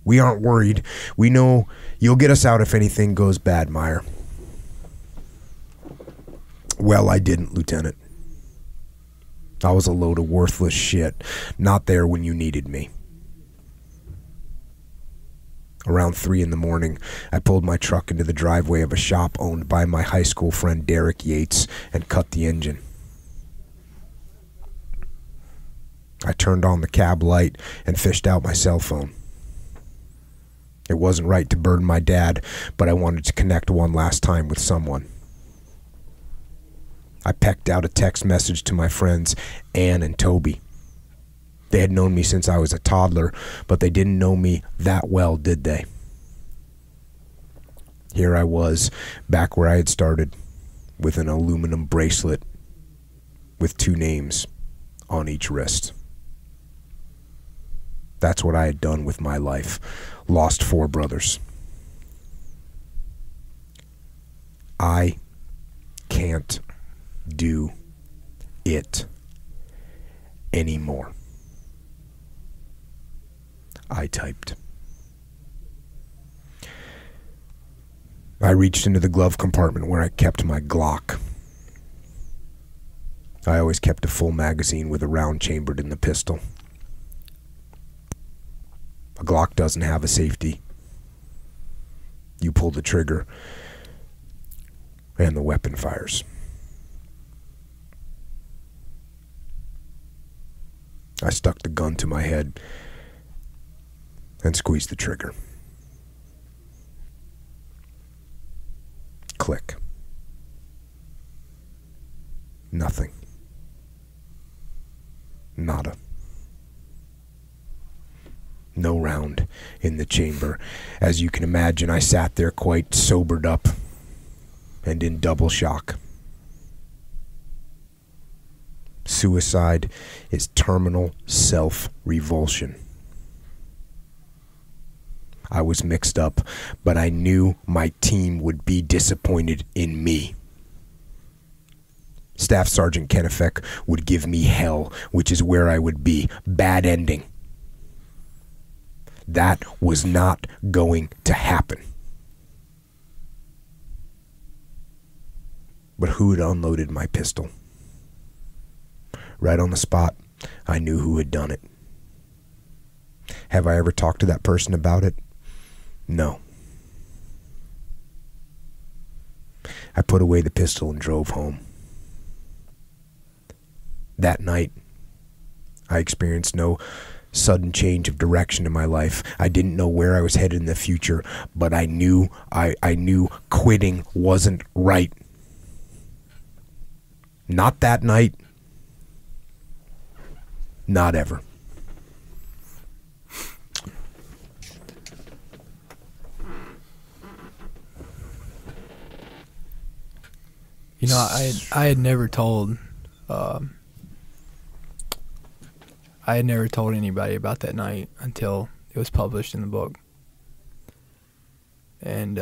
We aren't worried. We know you'll get us out if anything goes bad, Meyer. Well, I didn't, Lieutenant. I was a load of worthless shit, not there when you needed me. Around 3 in the morning, I pulled my truck into the driveway of a shop owned by my high school friend Derek Yates and cut the engine. I turned on the cab light and fished out my cell phone. It wasn't right to burden my dad, but I wanted to connect one last time with someone. I pecked out a text message to my friends, Ann and Toby. They had known me since I was a toddler, but they didn't know me that well, did they? Here I was, back where I had started, with an aluminum bracelet with 2 names on each wrist. That's what I had done with my life. Lost 4 brothers. I can't do it anymore. I typed. I reached into the glove compartment where I kept my Glock. I always kept a full magazine with a round chambered in the pistol. A Glock doesn't have a safety. You pull the trigger and the weapon fires. I stuck the gun to my head and squeezed the trigger. Click. Nothing. Nada. No round in the chamber. As you can imagine, I sat there quite sobered up and in double shock. Suicide is terminal self-revulsion. I was mixed up, but I knew my team would be disappointed in me. Staff Sergeant Kennebec would give me hell, which is where I would be. Bad ending. That was not going to happen. But who had unloaded my pistol? Right on the spot, I knew who had done it. Have I ever talked to that person about it? No. I put away the pistol and drove home. That night, I experienced no sudden change of direction in my life. I didn't know where I was headed in the future, but I knew quitting wasn't right. Not that night. Not ever. You know, I had never told anybody about that night until it was published in the book. And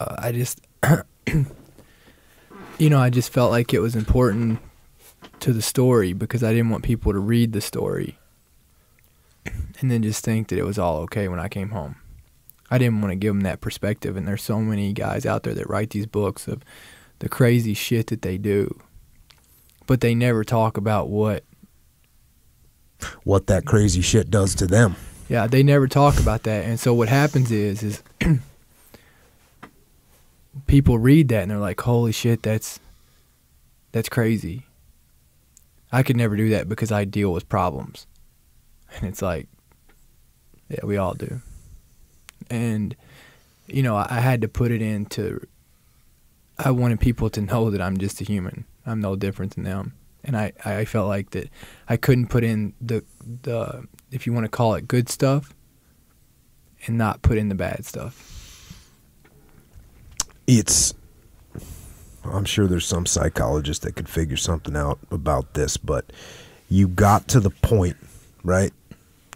I just you know, I just felt like it was important to the story because I didn't want people to read the story and then just think that it was all okay when I came home. I didn't want to give them that perspective, and there's so many guys out there that write these books of the crazy shit that they do, but they never talk about what that crazy shit does to them. Yeah, they never talk about that. And so what happens is people read that and they're like, holy shit, that's crazy. I could never do that because I deal with problems. And it's like, yeah, we all do. And, you know, I had to put it into, I wanted people to know that I'm just a human. I'm no different than them. And I felt like that I couldn't put in the if you want to call it good stuff and not put in the bad stuff. I'm sure there's some psychologist that could figure something out about this, but you got to the point, right?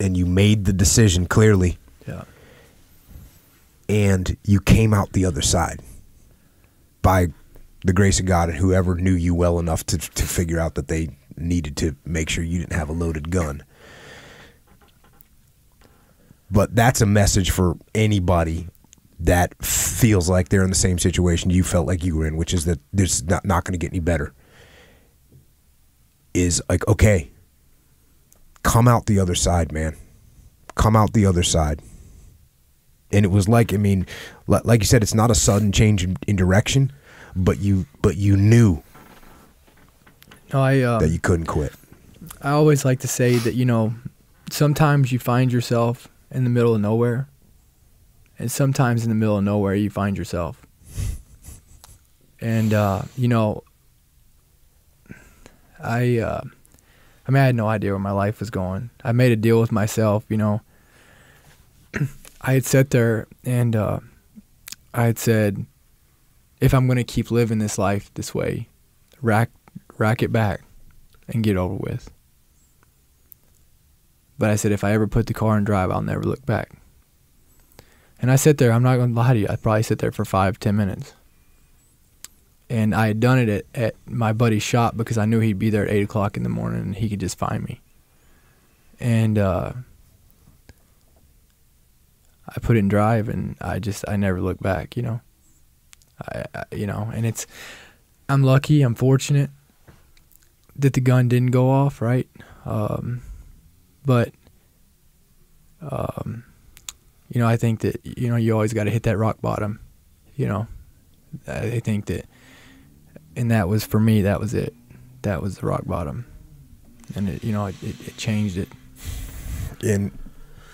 And you made the decision clearly. Yeah. And you came out the other side by the grace of God and whoever knew you well enough to figure out that they needed to make sure you didn't have a loaded gun. But that's a message for anybody that feels like they're in the same situation you felt like you were in, which is that this is not going to get any better. Is like, okay, come out the other side, man. Come out the other side. And it was like, I mean, like you said, it's not a sudden change in direction, but you knew that you couldn't quit. I always like to say that, you know, sometimes you find yourself in the middle of nowhere, and sometimes in the middle of nowhere you find yourself. And, you know, I had no idea where my life was going. I made a deal with myself, you know. I had sat there and I had said, if I'm going to keep living this life this way, rack it back and get over with. But I said, if I ever put the car in drive, I'll never look back. And I sat there, I'm not going to lie to you, I'd probably sit there for 5-10 minutes. And I had done it at my buddy's shop because I knew he'd be there at 8 o'clock in the morning and he could just find me. And I put it in drive and I never looked back, you know. You know, and I'm lucky, I'm fortunate that the gun didn't go off, right? But you know, I think that, you know, you always got to hit that rock bottom, you know. I think that, and that was, for me, that was it. That was the rock bottom. And it, you know, it changed it. And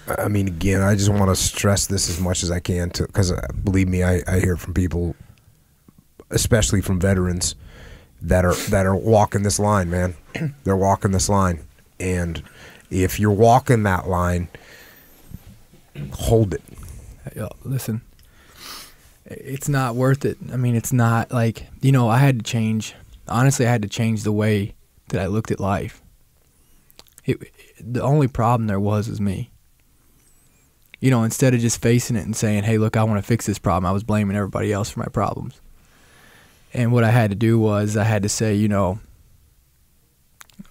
I mean, again, I just want to stress this as much as I can, because believe me, I hear from people, especially from veterans, that are walking this line, man. They're walking this line. And if you're walking that line, hold it. Listen, it's not worth it. I mean, it's not like, you know, I had to change. Honestly, I had to change the way that I looked at life. The only problem there was me. You know, instead of just facing it and saying, hey, look, I want to fix this problem, I was blaming everybody else for my problems. And what I had to do was I had to say, you know,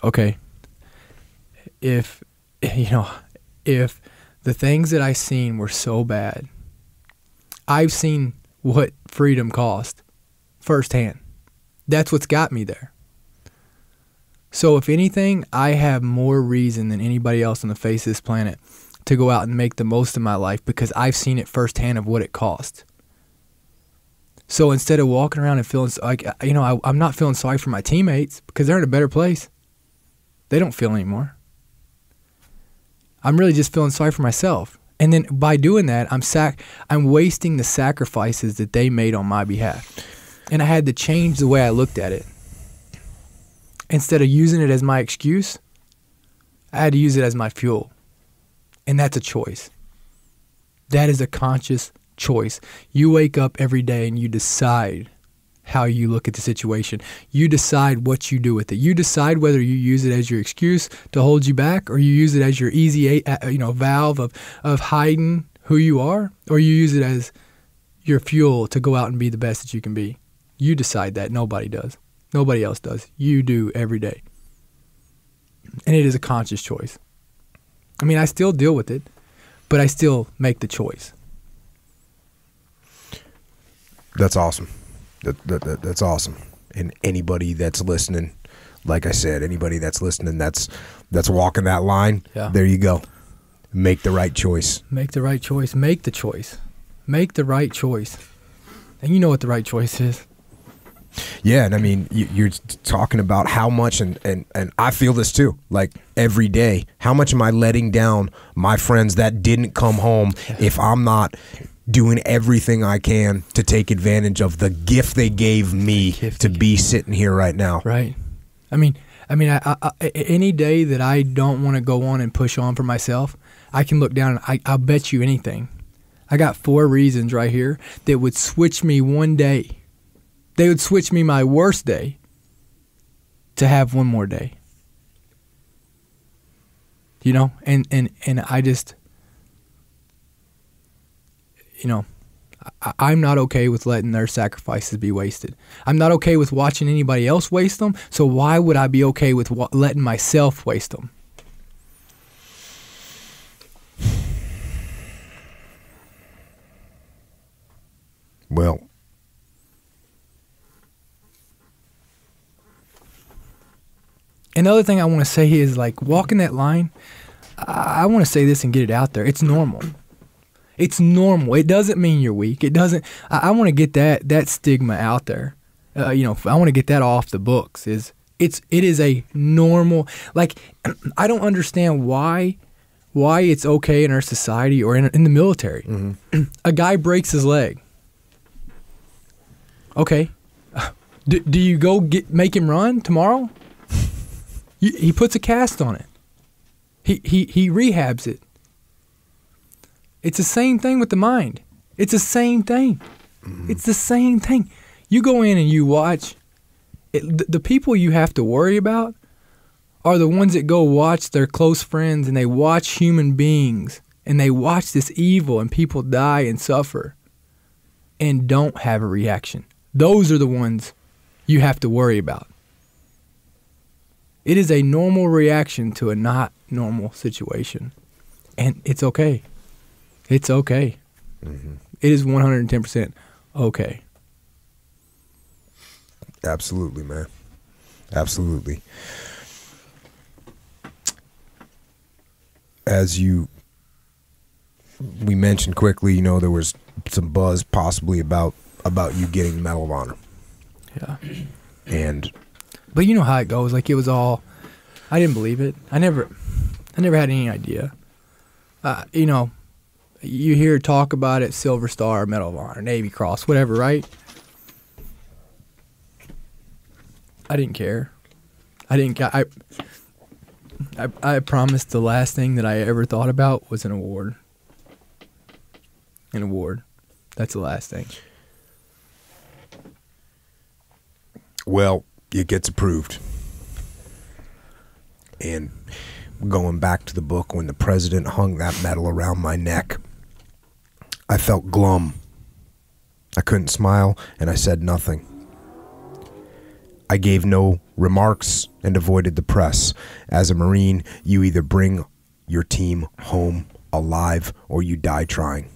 okay, if the things that I seen were so bad, I've seen what freedom cost firsthand. That's what's got me there. So if anything, I have more reason than anybody else on the face of this planet to go out and make the most of my life, because I've seen it firsthand of what it costs. So instead of walking around and feeling like, you know, I'm not feeling sorry for my teammates because they're in a better place. They don't feel anymore. I'm really just feeling sorry for myself. And then by doing that, I'm wasting the sacrifices that they made on my behalf. And I had to change the way I looked at it. Instead of using it as my excuse, I had to use it as my fuel. And that's a choice. That is a conscious choice. You wake up every day and you decide how you look at the situation. You decide what you do with it. You decide whether you use it as your excuse to hold you back, or you use it as your easy, valve of hiding who you are, or you use it as your fuel to go out and be the best that you can be. You decide that. Nobody does. Nobody else does. You do every day. And it is a conscious choice. I mean, I still deal with it, but I still make the choice. That's awesome. That's awesome. And anybody that's listening, like I said, anybody that's listening that's walking that line, There you go. Make the right choice. Make the right choice. Make the choice. Make the right choice. And you know what the right choice is. Yeah, and I mean, you're talking about how much, and I feel this too, like every day, how much am I letting down my friends that didn't come home if I'm not doing everything I can to take advantage of the gift they gave me to be sitting here right now. Right. I mean, I any day that I don't want to go on and push on for myself, I can look down and I'll bet you anything. I got 4 reasons right here that would switch me one day. They would switch me my worst day to have one more day. You know, and I just, you know, I'm not okay with letting their sacrifices be wasted. I'm not okay with watching anybody else waste them, so why would I be okay with letting myself waste them? Well, another thing I want to say is, like, walking that line, I want to say this and get it out there. It's normal. It's normal. It doesn't mean you're weak. It doesn't. I want to get that stigma out there. I want to get that off the books. It is a normal, like, I don't understand why it's okay in our society or in the military. Mm-hmm. A guy breaks his leg. Okay. Do you go make him run tomorrow? He puts a cast on it. He rehabs it. It's the same thing with the mind. It's the same thing. Mm-hmm. It's the same thing. You go in and you watch. The people you have to worry about are the ones that go watch their close friends, and they watch human beings, and they watch this evil, and people die and suffer and don't have a reaction. Those are the ones you have to worry about. It is a normal reaction to a not normal situation. And it's okay. It's okay. Mm-hmm. It is 110% okay. Absolutely, man. Absolutely. As we mentioned quickly, there was some buzz possibly about you getting the Medal of Honor. Yeah. But you know how it goes. Like, it was all, I didn't believe it. I never had any idea. You hear talk about it, Silver Star, Medal of Honor, Navy Cross, whatever, right? I didn't care. I promised the last thing that I ever thought about was an award. An award. That's the last thing. Well, it gets approved. And going back to the book, when the president hung that medal around my neck, I felt glum. I couldn't smile, and I said nothing. I gave no remarks and avoided the press. As a Marine, you either bring your team home alive or you die trying.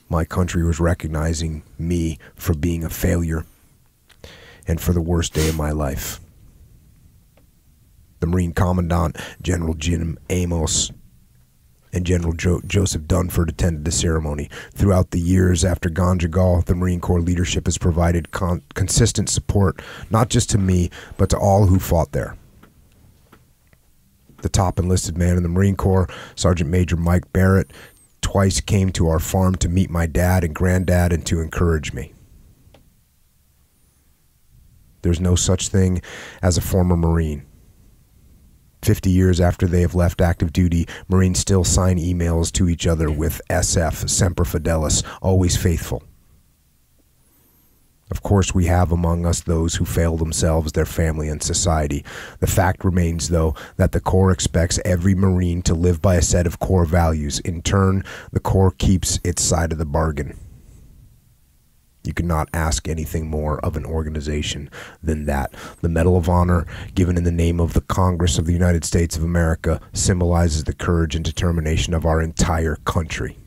My country was recognizing me for being a failure and for the worst day of my life. The Marine Commandant, General Jim Amos, and General Joseph Dunford attended the ceremony. Throughout the years after Ganjagal, the Marine Corps leadership has provided consistent support, not just to me, but to all who fought there. The top enlisted man in the Marine Corps, Sergeant Major Mike Barrett, twice came to our farm to meet my dad and granddad and to encourage me. There's no such thing as a former Marine. 50 years after they have left active duty, Marines still sign emails to each other with SF, Semper Fidelis, always faithful. Of course, we have among us those who fail themselves, their family, and society. The fact remains, though, that the Corps expects every Marine to live by a set of core values. In turn, the Corps keeps its side of the bargain. You cannot ask anything more of an organization than that. The Medal of Honor, given in the name of the Congress of the United States of America, symbolizes the courage and determination of our entire country.